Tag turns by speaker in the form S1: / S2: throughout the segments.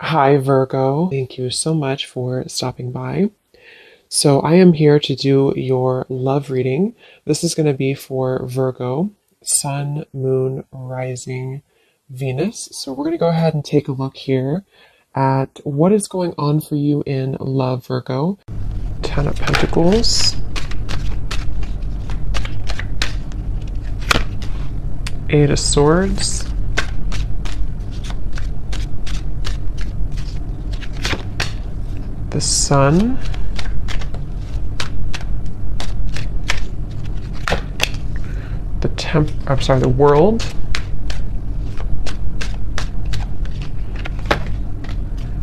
S1: Hi, Virgo. Thank you so much for stopping by. So, I am here to do your love reading. This is going to be for Virgo, Sun, Moon, Rising, Venus. So, we're going to go ahead and take a look here at what is going on for you in love, Virgo. Ten of Pentacles, Eight of Swords, the Sun, the World,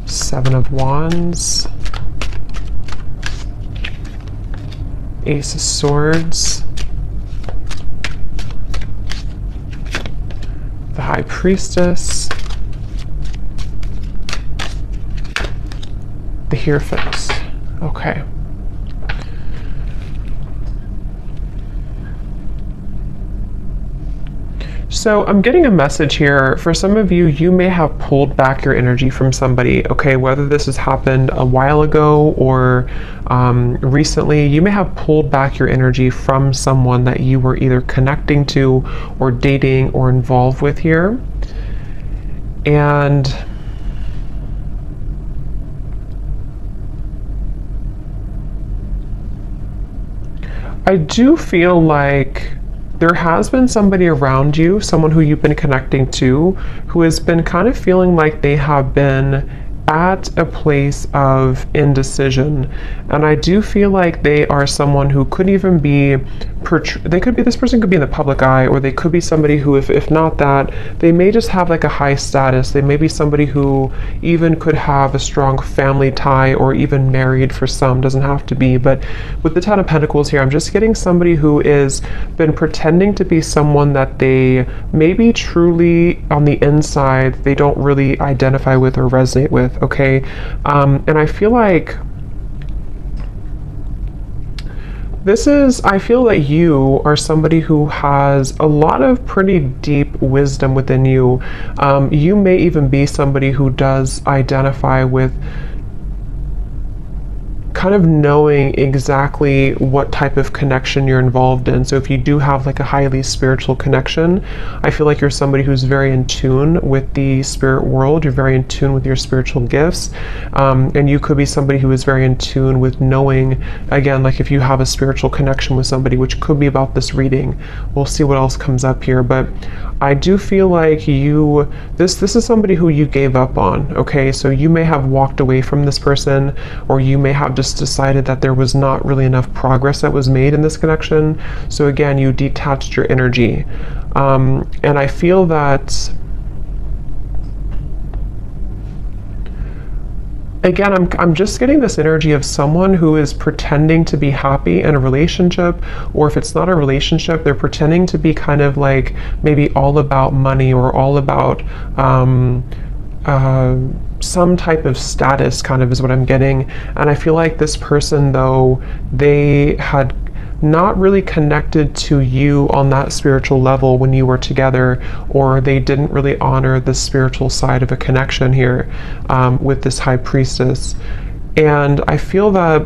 S1: Seven of Wands, Ace of Swords, the High Priestess, the Hierophant. Okay. So I'm getting a message here. For some of you, you may have pulled back your energy from somebody, okay? Whether this has happened a while ago or recently, you may have pulled back your energy from someone that you were either connecting to or dating or involved with here. And I do feel like there has been somebody around you, someone who you've been connecting to, who has been kind of feeling like they have been at a place of indecision. And I do feel like they are someone who could even be, this person could be in the public eye, or they could be somebody who, if not that, they may just have like a high status. They may be somebody who even could have a strong family tie, or even married for some, doesn't have to be. But with the Ten of Pentacles here, I'm just getting somebody who is been pretending to be someone that they maybe truly on the inside, they don't really identify with or resonate with. Okay, and I feel like I feel that you are somebody who has a lot of pretty deep wisdom within you. You may even be somebody who does identify with kind of knowing exactly what type of connection you're involved in. So if you do have like a highly spiritual connection, I feel like you're somebody who's very in tune with the spirit world. You're very in tune with your spiritual gifts. And you could be somebody who is very in tune with knowing, again, like if you have a spiritual connection with somebody, which could be about this reading. We'll see what else comes up here. But I do feel like this is somebody who you gave up on, okay? So you may have walked away from this person, or you may have just decided that there was not really enough progress that was made in this connection. So again, you detached your energy. And I feel that, again, I'm just getting this energy of someone who is pretending to be happy in a relationship, or if it's not a relationship, they're pretending to be kind of like maybe all about money, or all about some type of status, kind of is what I'm getting. And I feel like this person, though, they had not really connected to you on that spiritual level when you were together, or they didn't really honor the spiritual side of a connection here with this High Priestess. And I feel that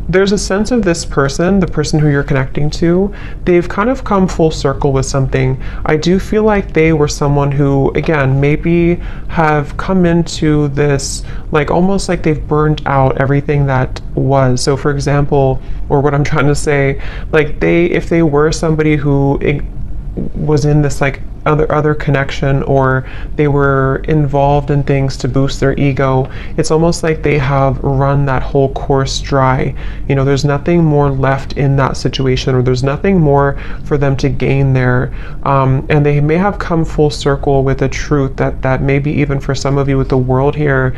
S1: there's a sense of this person, the person who you're connecting to, they've kind of come full circle with something. I do feel like they were someone who, again, maybe have come into this, like almost like they've burned out everything that was. So for example, or what I'm trying to say, like if they were somebody who was in this like other connection, or they were involved in things to boost their ego, it's almost like they have run that whole course dry. You know, there's nothing more left in that situation, or there's nothing more for them to gain there. And they may have come full circle with a truth that maybe even for some of you with the World here,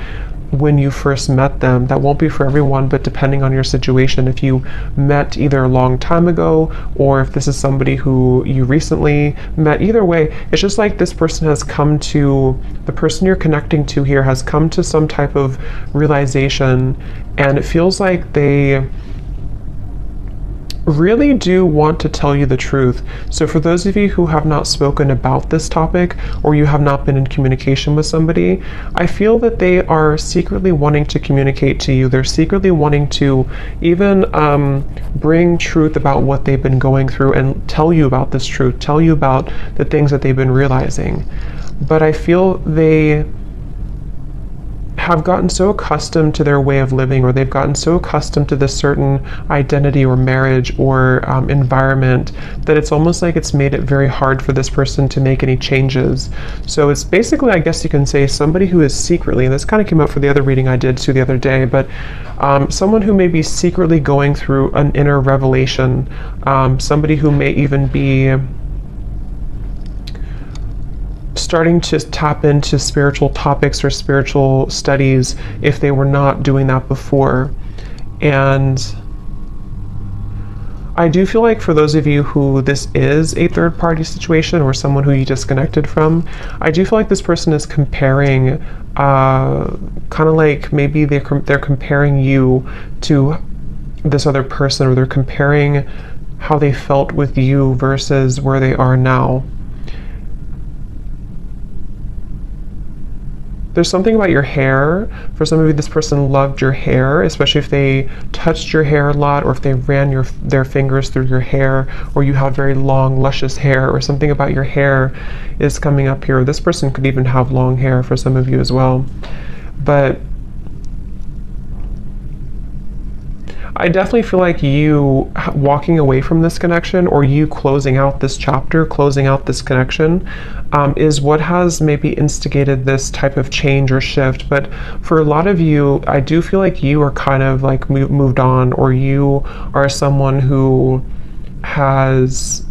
S1: when you first met them, that won't be for everyone, but depending on your situation, if you met either a long time ago, or if this is somebody who you recently met, either way, it's just like this person has come to, the person you're connecting to here has come to some type of realization, and it feels like they really do want to tell you the truth. So for those of you who have not spoken about this topic, or you have not been in communication with somebody, I feel that they are secretly wanting to communicate to you. They're secretly wanting to even bring truth about what they've been going through and tell you about this truth, tell you about the things that they've been realizing. But I feel they have gotten so accustomed to their way of living, or they've gotten so accustomed to this certain identity or marriage or environment, that it's almost like it's made it very hard for this person to make any changes. So it's basically, I guess you can say, somebody who is secretly, and this kind of came up for the other reading I did too the other day, but someone who may be secretly going through an inner revelation, somebody who may even be starting to tap into spiritual topics or spiritual studies if they were not doing that before. And I do feel like for those of you who this is a third party situation, or someone who you disconnected from, I do feel like this person is comparing, kind of like maybe they're comparing you to this other person, or they're comparing how they felt with you versus where they are now. There's something about your hair. For some of you, this person loved your hair, especially if they touched your hair a lot, or if they ran their fingers through your hair, or you had very long, luscious hair, or something about your hair is coming up here. This person could even have long hair for some of you as well. But I definitely feel like you walking away from this connection, or you closing out this chapter, closing out this connection, is what has maybe instigated this type of change or shift. But for a lot of you, I do feel like you are kind of like moved on, or you are someone who has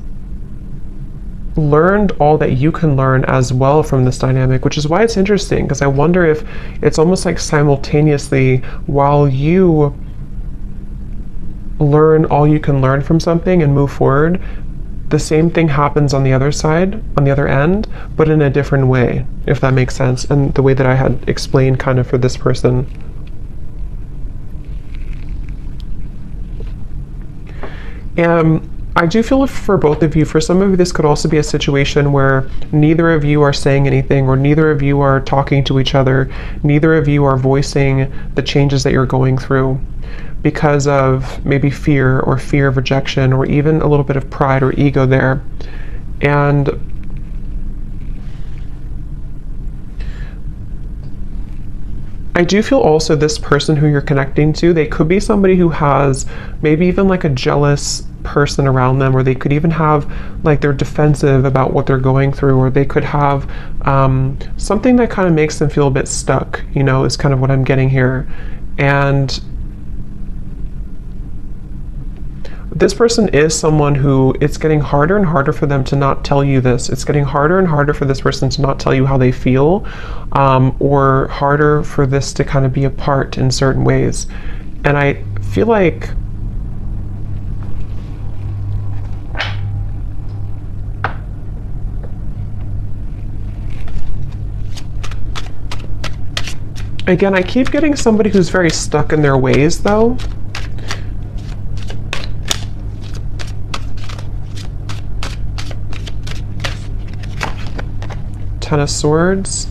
S1: learned all that you can learn as well from this dynamic, which is why it's interesting, because I wonder if it's almost like simultaneously, while you learn all you can learn from something and move forward, the same thing happens on the other side, on the other end, but in a different way, if that makes sense, and the way that I had explained kind of for this person. I do feel for both of you, for some of you, this could also be a situation where neither of you are saying anything, or neither of you are talking to each other, neither of you are voicing the changes that you're going through, because of maybe fear of rejection, or even a little bit of pride or ego there. And I do feel also this person who you're connecting to, they could be somebody who has maybe even like a jealous person around them, or they could even have like they're defensive about what they're going through, or they could have something that kind of makes them feel a bit stuck, you know, is kind of what I'm getting here. And this person is someone who, it's getting harder and harder for them to not tell you this. It's getting harder and harder for this person to not tell you how they feel, or harder for this to kind of be apart in certain ways. And I feel like again, I keep getting somebody who's very stuck in their ways though. Ten of Swords.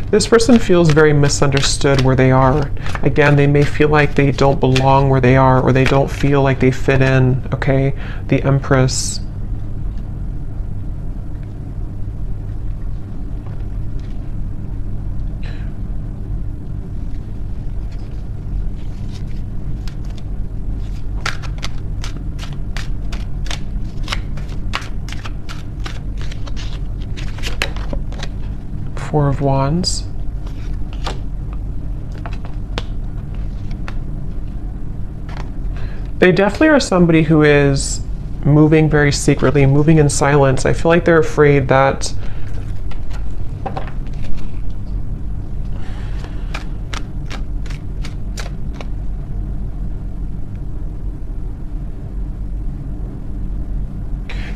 S1: This person feels very misunderstood where they are. Again, they may feel like they don't belong where they are, or they don't feel like they fit in, okay? The Empress. Four of Wands. They definitely are somebody who is moving very secretly, moving in silence. I feel like they're afraid that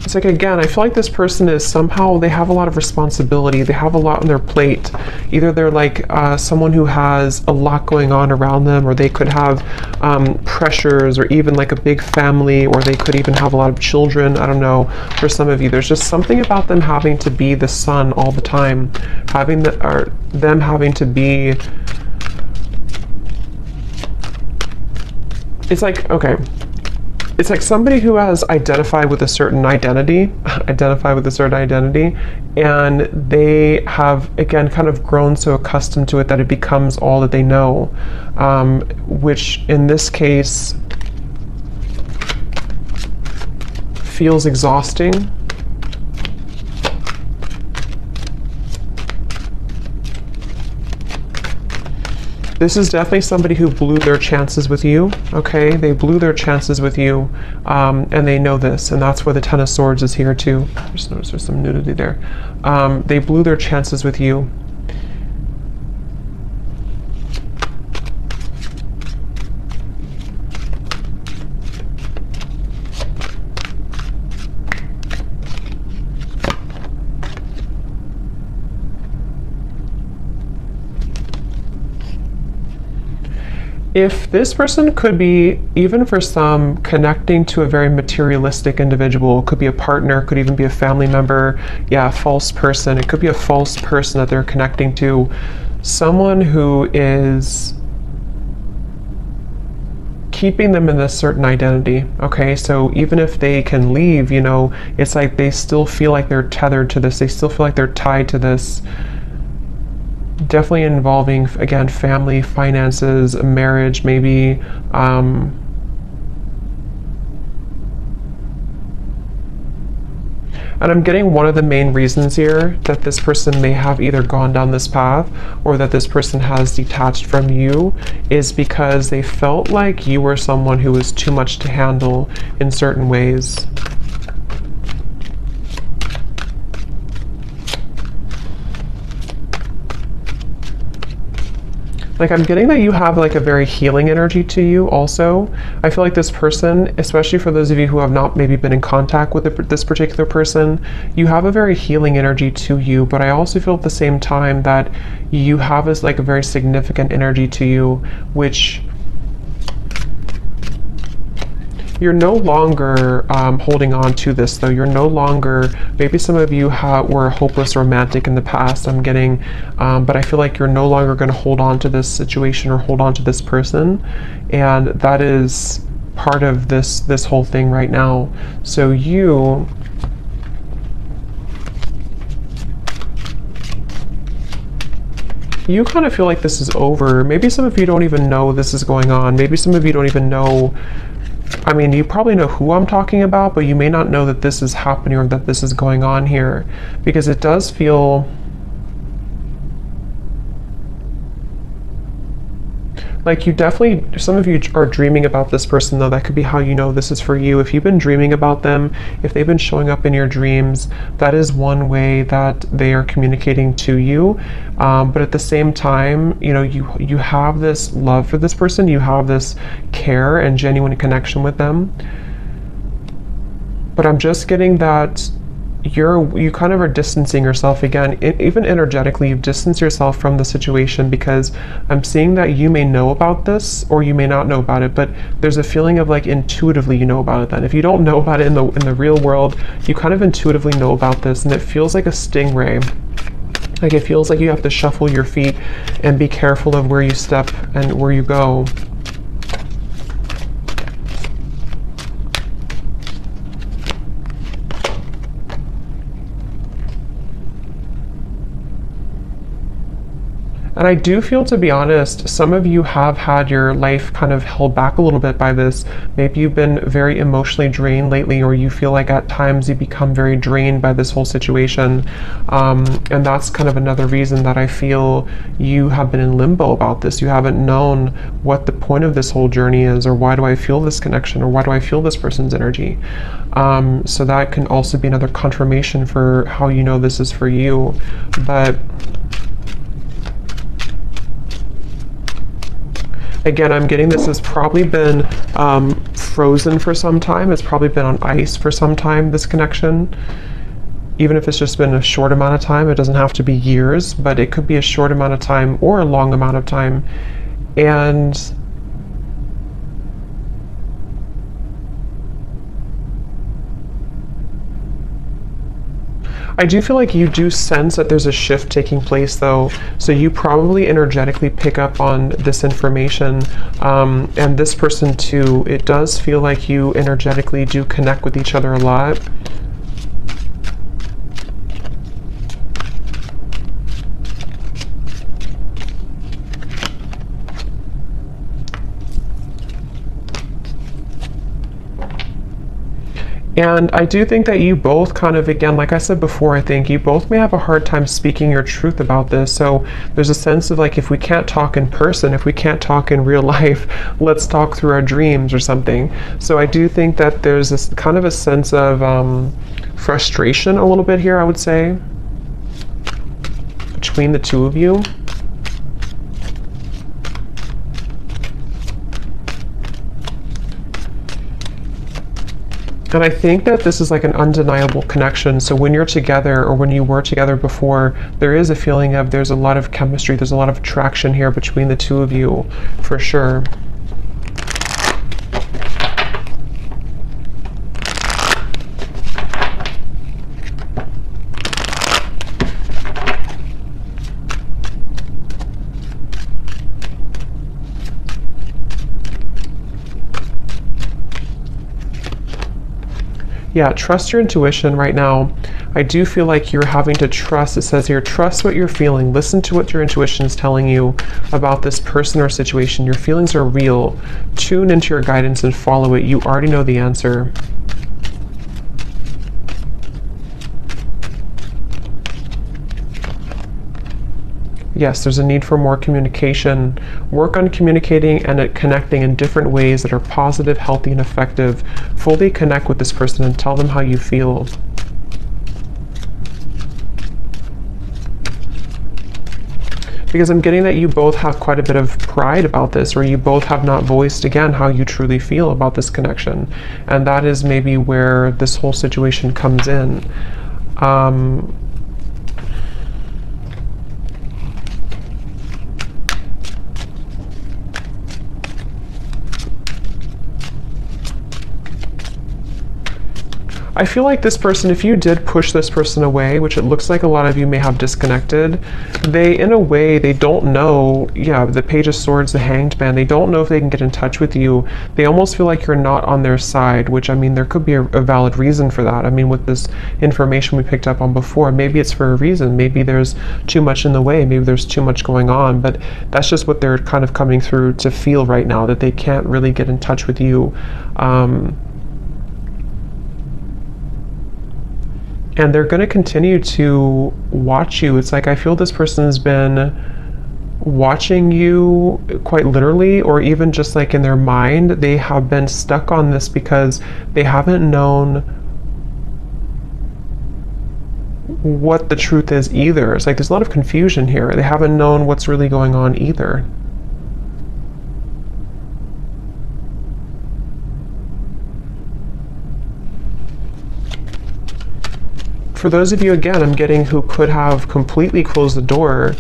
S1: It's like, again, I feel like this person is somehow, they have a lot of responsibility. They have a lot on their plate. Either they're like someone who has a lot going on around them, or they could have pressures, or even like a big family, or they could even have a lot of children. I don't know. For some of you, there's just something about them having to be the sun all the time, them having to be. It's like, okay. It's like somebody who has identified with a certain identity, and they have, again, kind of grown so accustomed to it that it becomes all that they know, which in this case feels exhausting. This is definitely somebody who blew their chances with you, okay? They blew their chances with you, and they know this, and that's where the Ten of Swords is here too. Just notice there's some nudity there. They blew their chances with you. If this person could be, even for some, connecting to a very materialistic individual, could be a partner, could even be a family member, yeah, a false person. It could be a false person that they're connecting to, someone who is keeping them in this certain identity, okay? So even if they can leave, you know, it's like they still feel like they're tethered to this, they still feel like they're tied to this. Definitely involving, again, family, finances, marriage, maybe. And I'm getting one of the main reasons here that this person may have either gone down this path or that this person has detached from you is because they felt like you were someone who was too much to handle in certain ways. Like, I'm getting that you have like a very healing energy to you also. I feel like this person, especially for those of you who have not maybe been in contact with this particular person, you have a very healing energy to you, but I also feel at the same time that you have this like a very significant energy to you, which you're no longer holding on to this, though. You're no longer, maybe some of you were a hopeless romantic in the past, I'm getting, but I feel like you're no longer going to hold on to this situation or hold on to this person, and that is part of this whole thing right now. So you kind of feel like this is over. Maybe some of you don't even know this is going on. Maybe some of you don't even know. I mean, you probably know who I'm talking about, but you may not know that this is happening or that this is going on here, because it does feel like you definitely, some of you are dreaming about this person, though. That could be how you know this is for you. If you've been dreaming about them, if they've been showing up in your dreams, that is one way that they are communicating to you. But at the same time, you know, you have this love for this person, you have this care and genuine connection with them. But I'm just getting that you kind of are distancing yourself again, even energetically. You've distanced yourself from the situation, because I'm seeing that you may know about this or you may not know about it, but there's a feeling of like intuitively you know about it. Then if you don't know about it in the real world, you kind of intuitively know about this, and it feels like a stingray. Like it feels like you have to shuffle your feet and be careful of where you step and where you go. And I do feel, to be honest, some of you have had your life kind of held back a little bit by this. Maybe you've been very emotionally drained lately, or you feel like at times you become very drained by this whole situation. And that's kind of another reason that I feel you have been in limbo about this. You haven't known what the point of this whole journey is, or why do I feel this connection, or why do I feel this person's energy. So that can also be another confirmation for how you know this is for you. But Again, I'm getting this has probably been frozen for some time. It's probably been on ice for some time, this connection. Even if it's just been a short amount of time, it doesn't have to be years, but it could be a short amount of time or a long amount of time. And I do feel like you do sense that there's a shift taking place though, so you probably energetically pick up on this information, and this person too. It does feel like you energetically do connect with each other a lot. And I do think that you both kind of, again, like I said before, I think you both may have a hard time speaking your truth about this. So there's a sense of like, if we can't talk in person, if we can't talk in real life, let's talk through our dreams or something. So I do think that there's this kind of a sense of frustration a little bit here, I would say, between the two of you. And I think that this is like an undeniable connection. So when you're together, or when you were together before, there is a feeling of there's a lot of chemistry, there's a lot of attraction here between the two of you, for sure. Yeah, trust your intuition right now. I do feel like you're having to trust. It says here, trust what you're feeling. Listen to what your intuition is telling you about this person or situation. Your feelings are real. Tune into your guidance and follow it. You already know the answer. Yes, there's a need for more communication. Work on communicating and connecting in different ways that are positive, healthy, and effective. Fully connect with this person and tell them how you feel. Because I'm getting that you both have quite a bit of pride about this, or you both have not voiced, again, how you truly feel about this connection. And that is maybe where this whole situation comes in. I feel like this person, if you did push this person away, which it looks like a lot of you may have disconnected, they, in a way, they don't know, yeah, the Page of Swords, the Hanged Man, they don't know if they can get in touch with you. They almost feel like you're not on their side, which, I mean, there could be a valid reason for that. I mean, with this information we picked up on before, maybe it's for a reason. Maybe there's too much in the way. Maybe there's too much going on, but that's just what they're kind of coming through to feel right now, that they can't really get in touch with you. And they're going to continue to watch you. It's like I feel this person has been watching you quite literally, or even just like in their mind. They have been stuck on this because they haven't known what the truth is either. It's like there's a lot of confusion here. They haven't known what's really going on either. For those of you, again, I'm getting who could have completely closed the door,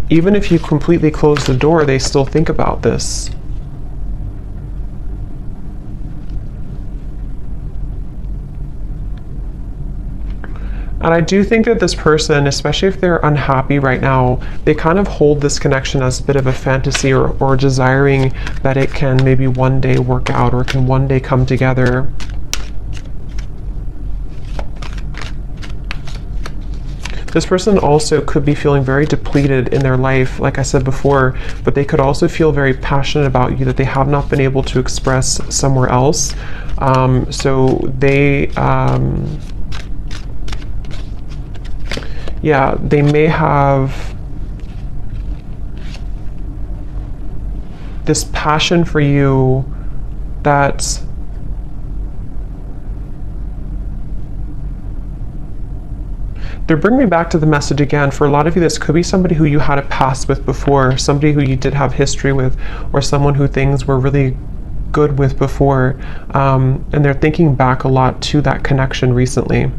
S1: even if you completely close the door, they still think about this. And I do think that this person, especially if they're unhappy right now, they kind of hold this connection as a bit of a fantasy, or desiring that it can maybe one day work out, or can one day come together. This person also could be feeling very depleted in their life, like I said before, but they could also feel very passionate about you that they have not been able to express somewhere else. So they, yeah, they may have this passion for you that They're bringing me back to the message again. For a lot of you, this could be somebody who you had a past with before, somebody who you did have history with, or someone who things were really good with before, and they're thinking back a lot to that connection recently.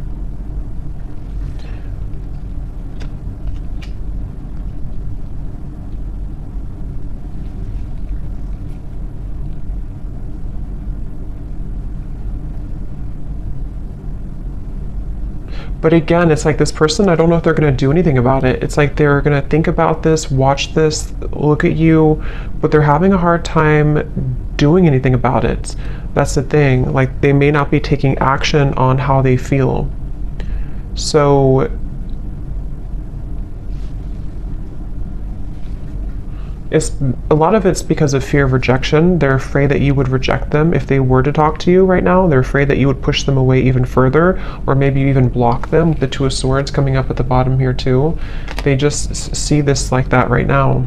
S1: But again, it's like this person, I don't know if they're going to do anything about it. It's like they're going to think about this, watch this, look at you, but they're having a hard time doing anything about it. That's the thing. Like, they may not be taking action on how they feel. So a lot of it's because of fear of rejection. They're afraid that you would reject them if they were to talk to you right now. They're afraid that you would push them away even further, or maybe even block them. The Two of Swords coming up at the bottom here too. They just see this like that right now.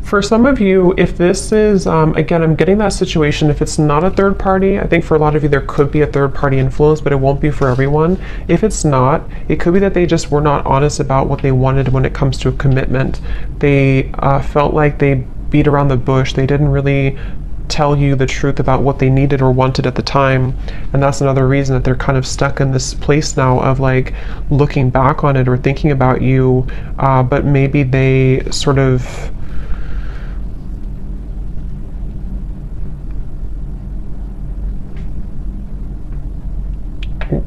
S1: For some of you, if this is, again, I'm getting that situation, if it's not a third party, I think for a lot of you there could be a third party influence, but it won't be for everyone. If it's not, it could be that they just were not honest about what they wanted when it comes to a commitment. They felt like they beat around the bush. They didn't really tell you the truth about what they needed or wanted at the time. And that's another reason that they're kind of stuck in this place now of like looking back on it or thinking about you, but maybe they sort of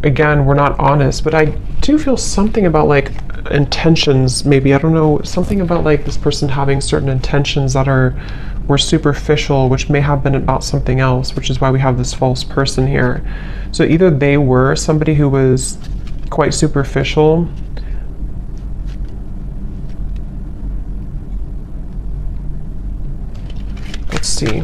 S1: again, we're not honest, but I do feel something about like intentions, maybe, I don't know, something about like this person having certain intentions that were superficial, which may have been about something else, which is why we have this false person here. So either they were somebody who was quite superficial, let's see.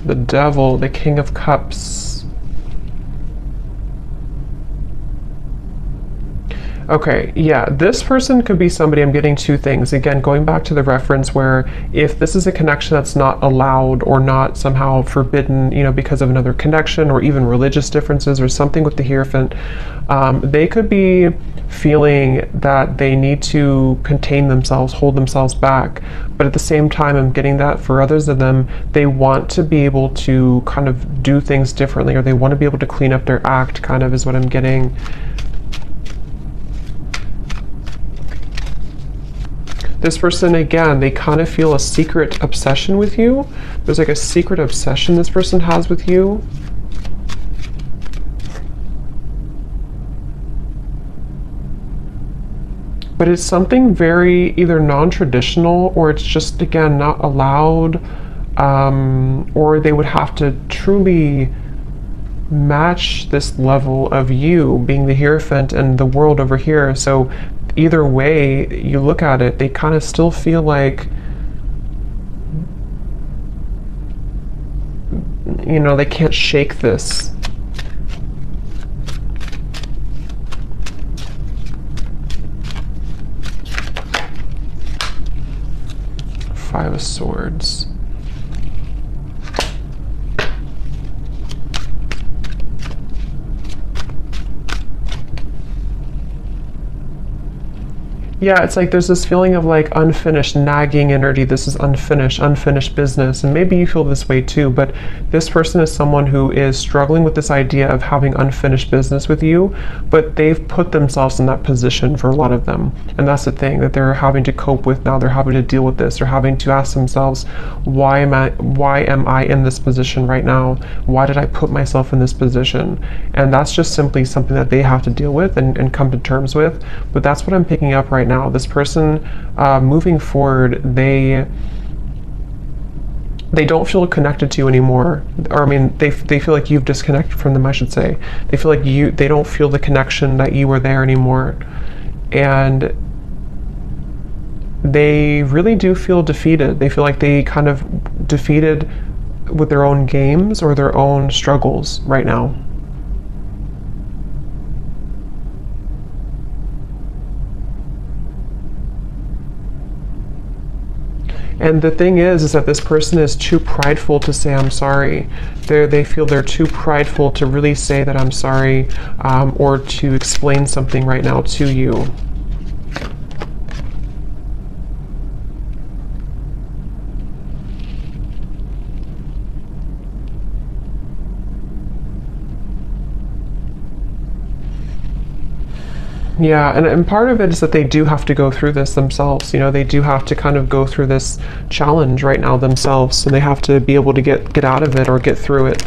S1: The Devil, the King of Cups. Okay, yeah, this person could be somebody, I'm getting two things. Again, going back to the reference where if this is a connection that's not allowed or not somehow forbidden, you know, because of another connection or even religious differences or something with the Hierophant, they could be feeling that they need to contain themselves, hold themselves back. But at the same time, I'm getting that for others of them, they want to be able to kind of do things differently, or they want to be able to clean up their act, kind of is what I'm getting. This person, again, they kind of feel a secret obsession with you. There's like a secret obsession this person has with you. But it's something very either non-traditional, or it's just, again, not allowed, or they would have to truly match this level of you being the Hierophant and the world over here. So either way you look at it, they kind of still feel like, you know, they can't shake this. Five of Swords. Yeah, it's like there's this feeling of like unfinished, nagging energy. This is unfinished business. And maybe you feel this way too, but this person is someone who is struggling with this idea of having unfinished business with you, but they've put themselves in that position for a lot of them. And that's the thing that they're having to cope with now. They're having to deal with this. They're having to ask themselves, why am I in this position right now? Why did I put myself in this position? And that's just simply something that they have to deal with and come to terms with. But that's what I'm picking up right now. This person, moving forward, they they don't feel connected to you anymore, or I mean, they feel like you've disconnected from them, I should say. They feel like they don't feel the connection that you were there anymore, and they really do feel defeated. They feel like they kind of defeated with their own games or their own struggles right now. And the thing is that this person is too prideful to say I'm sorry. They feel they're too prideful to really say that I'm sorry, or to explain something right now to you. Yeah, and part of it is that they do have to go through this themselves. You know, they do have to kind of go through this challenge right now themselves. So they have to be able to get out of it or get through it.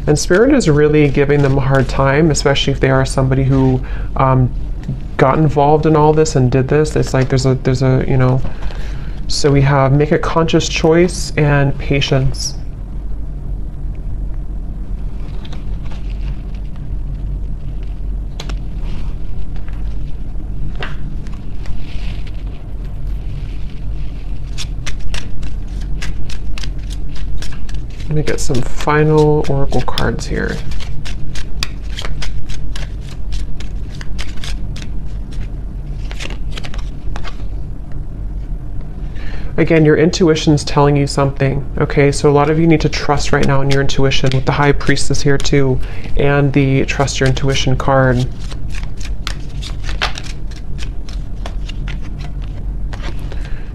S1: And Spirit is really giving them a hard time, especially if they are somebody who got involved in all this and did this. It's like there's a you know. So we have make a conscious choice and patience. Let me get some final oracle cards here. Again, your intuition's telling you something, okay? So a lot of you need to trust right now in your intuition with the High Priestess here too, and the Trust Your Intuition card.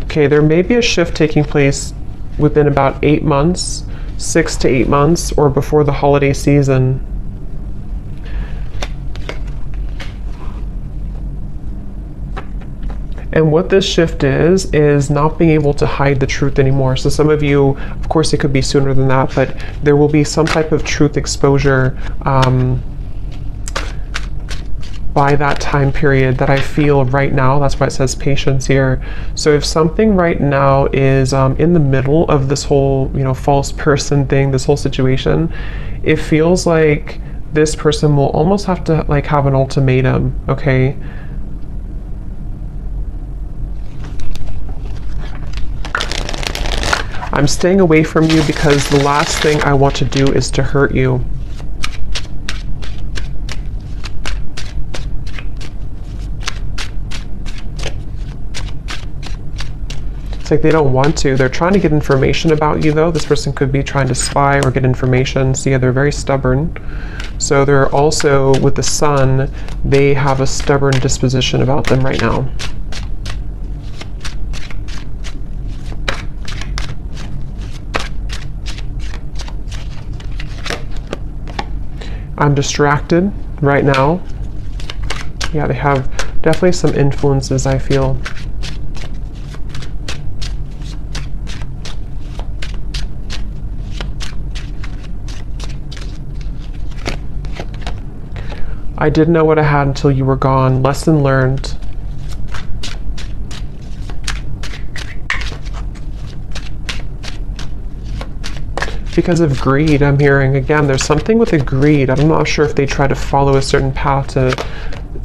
S1: Okay, there may be a shift taking place within about 8 months, 6 to 8 months, or before the holiday season. And what this shift is not being able to hide the truth anymore. So some of you, of course it could be sooner than that, but there will be some type of truth exposure by that time period that I feel right now. That's why it says patience here. So if something right now is in the middle of this whole, you know, false person thing, this whole situation, it feels like this person will almost have to like have an ultimatum, okay? I'm staying away from you because the last thing I want to do is to hurt you. It's like they don't want to. They're trying to get information about you though. This person could be trying to spy or get information. So yeah, they're very stubborn. So they're also, with the Sun, they have a stubborn disposition about them right now. I'm distracted right now. Yeah, they have definitely some influences, I feel. I didn't know what I had until you were gone. Lesson learned. Because of greed, I'm hearing. Again, there's something with the greed. I'm not sure if they try to follow a certain path to,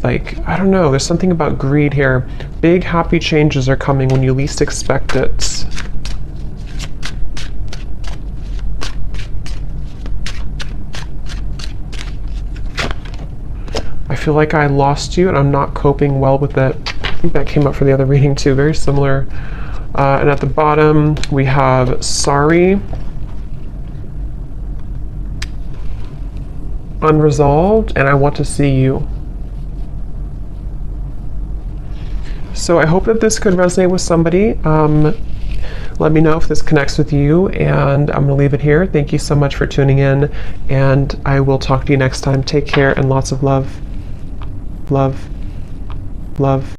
S1: like, I don't know. There's something about greed here. Big happy changes are coming when you least expect it. I feel like I lost you and I'm not coping well with it. I think that came up for the other reading too. Very similar. And at the bottom, we have sorry. Unresolved, and I want to see you. So I hope that this could resonate with somebody. Let me know if this connects with you, and I'm going to leave it here. Thank you so much for tuning in, and I will talk to you next time. Take care and lots of love. Love. Love.